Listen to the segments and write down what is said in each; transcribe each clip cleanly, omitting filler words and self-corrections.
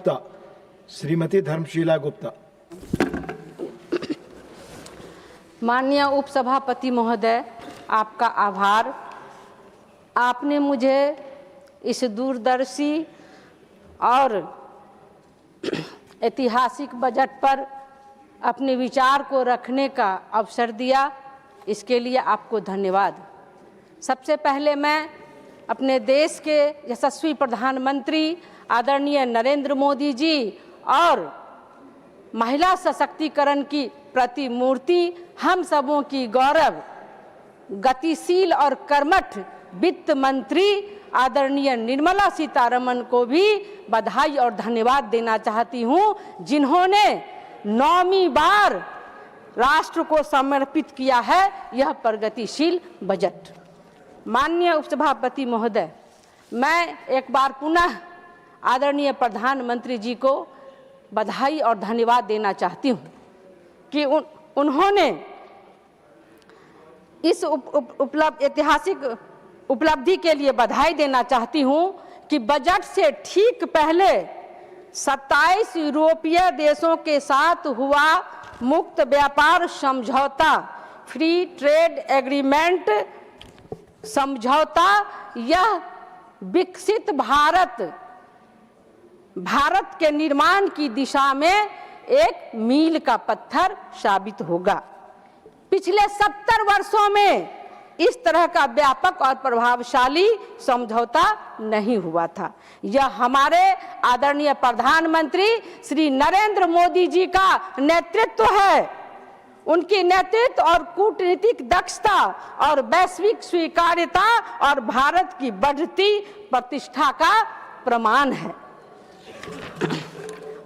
गुप्ता। श्रीमती धर्मशीला गुप्ता। माननीय उपसभापति महोदय, आपका आभार। आपने मुझे इस दूरदर्शी और ऐतिहासिक बजट पर अपने विचार को रखने का अवसर दिया, इसके लिए आपको धन्यवाद। सबसे पहले मैं अपने देश के यशस्वी प्रधानमंत्री आदरणीय नरेंद्र मोदी जी और महिला सशक्तिकरण की प्रतिमूर्ति, हम सबों की गौरव, गतिशील और कर्मठ वित्त मंत्री आदरणीय निर्मला सीतारमण को भी बधाई और धन्यवाद देना चाहती हूं, जिन्होंने 9वीं बार राष्ट्र को समर्पित किया है यह प्रगतिशील बजट। माननीय उपसभापति महोदय, मैं एक बार पुनः आदरणीय प्रधानमंत्री जी को बधाई और धन्यवाद देना चाहती हूं कि उन्होंने इस ऐतिहासिक उपलब्धि के लिए बधाई देना चाहती हूं कि बजट से ठीक पहले 27 यूरोपीय देशों के साथ हुआ मुक्त व्यापार समझौता, फ्री ट्रेड एग्रीमेंट समझौता, यह विकसित भारत के निर्माण की दिशा में एक मील का पत्थर साबित होगा। पिछले 70 वर्षों में इस तरह का व्यापक और प्रभावशाली समझौता नहीं हुआ था। यह हमारे आदरणीय प्रधानमंत्री श्री नरेंद्र मोदी जी का नेतृत्व है। उनकी नेतृत्व और कूटनीतिक दक्षता और वैश्विक स्वीकार्यता और भारत की बढ़ती प्रतिष्ठा का प्रमाण है।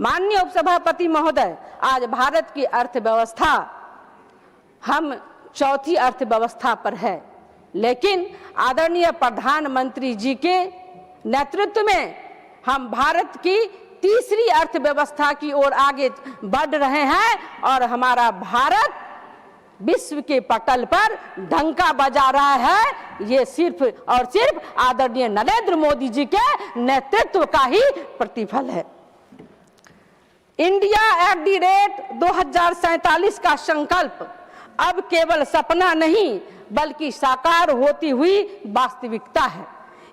माननीय उपसभापति महोदय, आज भारत की अर्थव्यवस्था हम चौथी अर्थव्यवस्था पर है, लेकिन आदरणीय प्रधानमंत्री जी के नेतृत्व में हम भारत की तीसरी अर्थव्यवस्था की ओर आगे बढ़ रहे हैं और हमारा भारत विश्व के पटल पर डंका बजा रहा है। ये सिर्फ और सिर्फ आदरणीय नरेंद्र मोदी जी के नेतृत्व का ही प्रतिफल है। इंडिया एट द रेट 2047 का संकल्प अब केवल सपना नहीं बल्कि साकार होती हुई वास्तविकता है।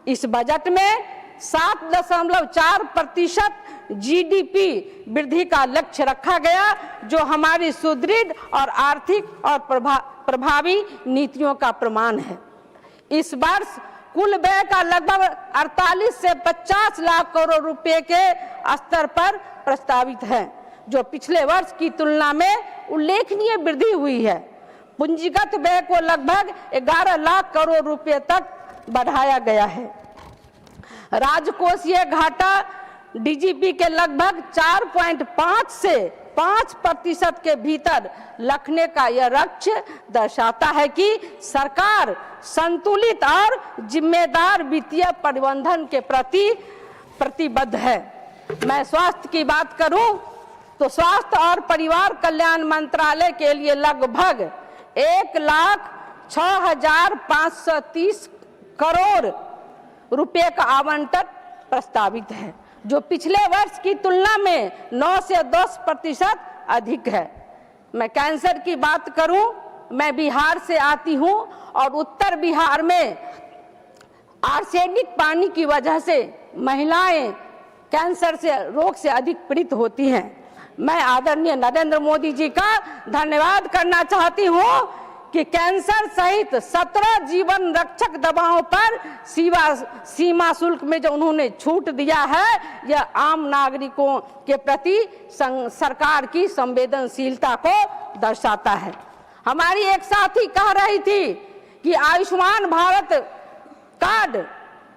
इस बजट में 7.4% जीडीपी वृद्धि का लक्ष्य रखा गया, जो हमारी सुदृढ़ और आर्थिक और प्रभावी नीतियों का प्रमाण है। इस वर्ष कुल व्यय का लगभग 48 से 50 लाख करोड़ रुपए के स्तर पर प्रस्तावित है, जो पिछले वर्ष की तुलना में उल्लेखनीय वृद्धि हुई है। पूंजीगत व्यय को लगभग 11 लाख करोड़ रुपए तक बढ़ाया गया है। राजकोषीय घाटा डीजीपी के लगभग 4.5 से 5% के भीतर रखने का यह लक्ष्य दर्शाता है कि सरकार संतुलित और जिम्मेदार वित्तीय प्रबंधन के प्रति प्रतिबद्ध है। मैं स्वास्थ्य की बात करूं तो स्वास्थ्य और परिवार कल्याण मंत्रालय के लिए लगभग 1,06,530 करोड़ रुपए का आवंटन प्रस्तावित है, जो पिछले वर्ष की तुलना में 9 से 10% अधिक है। मैं कैंसर की बात करूं, मैं बिहार से आती हूं और उत्तर बिहार में आर्सेनिक पानी की वजह से महिलाएं कैंसर से रोग से अधिक पीड़ित होती हैं। मैं आदरणीय नरेंद्र मोदी जी का धन्यवाद करना चाहती हूं कि कैंसर सहित 17 जीवन रक्षक दवाओं पर सीमा शुल्क में जो उन्होंने छूट दिया है, यह आम नागरिकों के प्रति सरकार की संवेदनशीलता को दर्शाता है। हमारी एक साथी कह रही थी कि आयुष्मान भारत कार्ड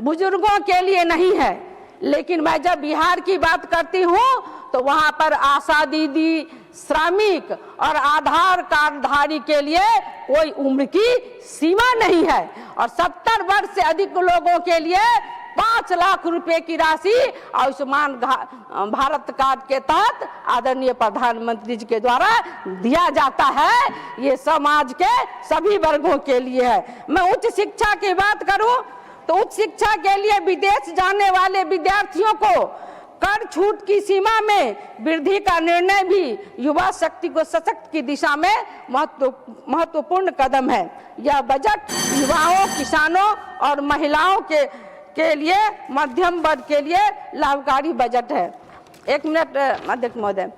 बुजुर्गों के लिए नहीं है, लेकिन मैं जब बिहार की बात करती हूँ तो वहाँ पर आशा दीदी, श्रमिक और आधार कार्डधारी के लिए कोई उम्र की सीमा नहीं है और 70 वर्ष से अधिक लोगों के लिए 5 लाख रुपए की राशि आयुष्मान भारत कार्ड के तहत आदरणीय प्रधानमंत्री जी के द्वारा दिया जाता है। ये समाज के सभी वर्गों के लिए है। मैं उच्च शिक्षा की बात करूं तो उच्च शिक्षा के लिए विदेश जाने वाले विद्यार्थियों को कर छूट की सीमा में वृद्धि का निर्णय भी युवा शक्ति को सशक्त की दिशा में महत्वपूर्ण कदम है। यह बजट युवाओं, किसानों और महिलाओं के लिए, मध्यम वर्ग के लिए लाभकारी बजट है। एक मिनट अध्यक्ष महोदय,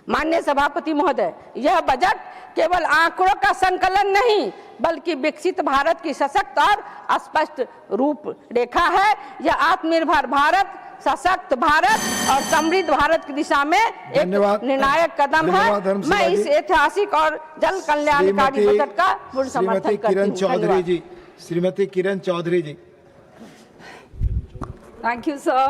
माननीय सभापति महोदय, यह बजट केवल आंकड़ों का संकलन नहीं बल्कि विकसित भारत की सशक्त और स्पष्ट रूपरेखा है। यह आत्मनिर्भर भारत, सशक्त भारत और समृद्ध भारत की दिशा में एक निर्णायक कदम है। मैं इस ऐतिहासिक और जन कल्याणकारी बजट का पूर्ण समर्थन करती हूँ। श्रीमती किरण चौधरी जी। Thank you, sir.